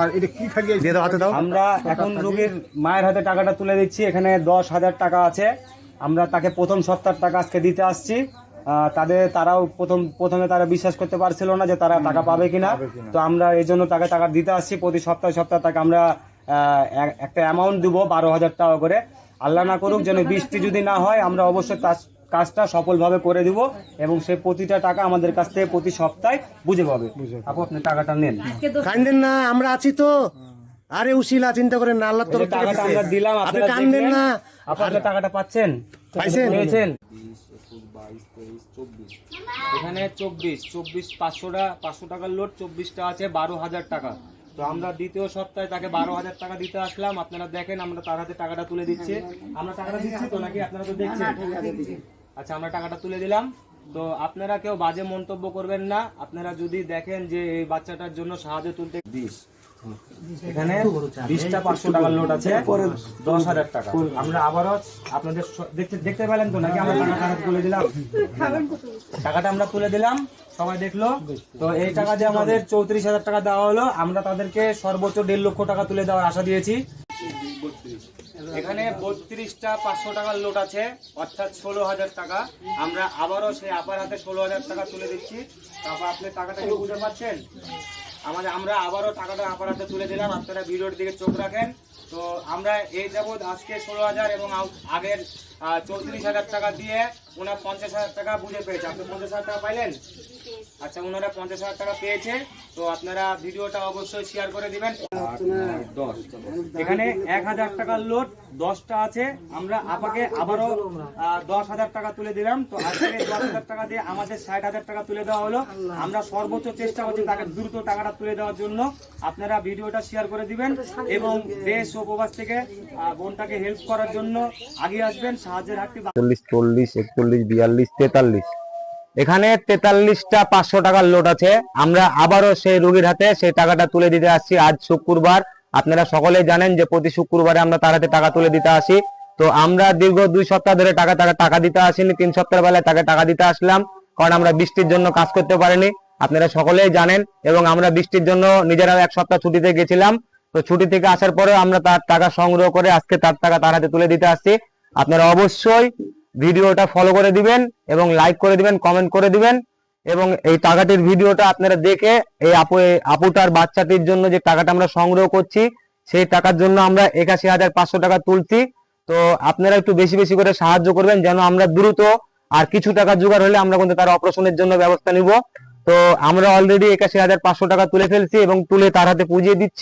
আর এটা কি থাকে দিয়ে দাও, হাতে দাও। আমরা এখন রোগীর মায়ের হাতে টাকাটা তুলে দিচ্ছি। এখানে 10,000 টাকা আছে। আমরা তাকে প্রথম সপ্তাহের টাকা আজকে দিতে আসছি। তারাও প্রথমে তারা বিশ্বাস করতে পারছিল না যে তারা টাকা পাবে কিনা। তো আমরা এই জন্য তাকে টাকা দিতে আসছি। প্রতি সপ্তাহে তাকে আমরা একটা অ্যামাউন্ট দিব 12,000 টাকা করে। আল্লাহ না করুক যেন বৃষ্টি যদি না হয়, আমরা অবশ্যই কাজটা সফলভাবে করে দিব এবং সে প্রতিটা টাকা আমাদের কাছ থেকে প্রতি সপ্তাহে বুঝে পাবে। আপু আপনি টাকাটা নেন। কান্দেন না, আমরা আছি তো। আরে উশিলা, চিন্তা করেন না, আল্লাহ তরফ থেকে টাকাটা আমরা দিলাম, আপনি আপনারা কান্দেন না। আপনারা টাকাটা পাচ্ছেন, পাইছেন? পেয়েছেন। এখানে 24 500 টাকার লোড 24টা আছে, 12,000 টাকা। তো আমরা দ্বিতীয় সপ্তাহে তাকে 12,000 টাকা দিতে আসলাম। আপনারা দেখেন আমরা তার হাতে টাকাটা তুলে দিচ্ছি। আমরা টাকাটা দিচ্ছি তো নাকি আপনারা তো দেখছেন? আচ্ছা, আমরা টাকাটা তুলে দিলাম। তো আপনারা কেউ বাজে মন্তব্য করবেন না। আপনারা যদি দেখেন যে এই বাচ্চাটার জন্য সাহায্য তুলতে 20 এখানে 20টা 500 টাকার লোড আছে, 10,000 টাকা। আমরা আবারও আপনাদের দেখতে পেলেন তো নাকি আমরা টাকাটা তুলে দিলাম? টাকাটা আমরা তুলে দিলাম, সবাই দেখলো। তো এই টাকা দিয়ে আমাদের 34,000 টাকা দেওয়া হলো। আমরা তাদেরকে সর্বোচ্চ 1.5 লক্ষ টাকা তুলে দেওয়ার আশা দিয়েছি। এখানে 32টা 500 টাকার লোড আছে, অর্থাৎ 16,000 টাকা। আমরা আবারও সেই আপার হাতে 16,000 টাকা তুলে দিচ্ছি। তারপর আপনি টাকাটাকে বুঝতে পারছেন? আমরা আবারও টাকাটা আপার হাতে তুলে দিলাম। আপনারা ভিডিওর দিকে চোখ রাখেন। তো আমরা এই যাবৎ আজকে 16,000 এবং আগের 34,000 টাকা দিয়ে ওনার 50,000 টাকা বুঝে পেয়েছে। আপনি 50,000 টাকা পাইলেন? আচ্ছা, ওনারা 50,000 টাকা পেয়েছে। তো আপনারা ভিডিওটা অবশ্যই শেয়ার করে দিবেন। 10 এখানে 1,000 টাকার লোড 10টা আছে। আমরা আপাকে আবারও 10,000 টাকা তুলে দিলাম। তো আজকে 10,000 টাকা দিয়ে আমাদের 60,000 টাকা তুলে দেওয়া হলো। আমরা সর্বোচ্চ চেষ্টা করছি তাকে দ্রুত টাকাটা তুলে দেওয়ার জন্য। আপনারা ভিডিওটা শেয়ার করে দিবেন এবং দেশ ও প্রবাস থেকে বোনটাকে হেল্প করার জন্য আগিয়ে আসবেন। সাহায্যের হাতটি 40 41 42 43 এখানে 43টা 500 টাকার লোড আছে। আমরা আবারও সেই রোগীর হাতে সেই টাকাটা তুলে দিতে আসছি। আজ শুক্রবার, আপনারা সকলেই জানেন যে প্রতি শুক্রবারে আমরা তার হাতে টাকা তুলে দিতে আসি। তো আমরা দীর্ঘ 2 সপ্তাহ ধরে টাকা দিতে আসিনি। 3 সপ্তাহের বেলায় তাকে টাকা দিতে আসলাম, কারণ আমরা বৃষ্টির জন্য কাজ করতে পারিনি, আপনারা সকলেই জানেন। এবং আমরা বৃষ্টির জন্য নিজেরাও 1 সপ্তাহ ছুটিতে গেছিলাম। তো ছুটি থেকে আসার পরেও আমরা তার টাকা সংগ্রহ করে আজকে তার টাকা তার হাতে তুলে দিতে আসছি। আপনারা অবশ্যই ভিডিওটা ফলো করে দিবেন এবং লাইক করে দিবেন, কমেন্ট করে দিবেন। এবং এই টাকাটির ভিডিওটা আপনারা দেখে এই আপুটার বাচ্চাটির জন্য যে টাকাটা আমরা সংগ্রহ করছি, সেই টাকার জন্য আমরা 81,500 টাকা তুলছি। তো আপনারা একটু বেশি বেশি করে সাহায্য করবেন, যেন আমরা দ্রুত আর কিছু টাকা জোগাড় হলে আমরা কিন্তু তার অপারেশনের জন্য ব্যবস্থা নিব। তো আমরা অলরেডি 81,500 টাকা তুলে ফেলছি এবং তুলে তার হাতে পুজিয়ে দিচ্ছি।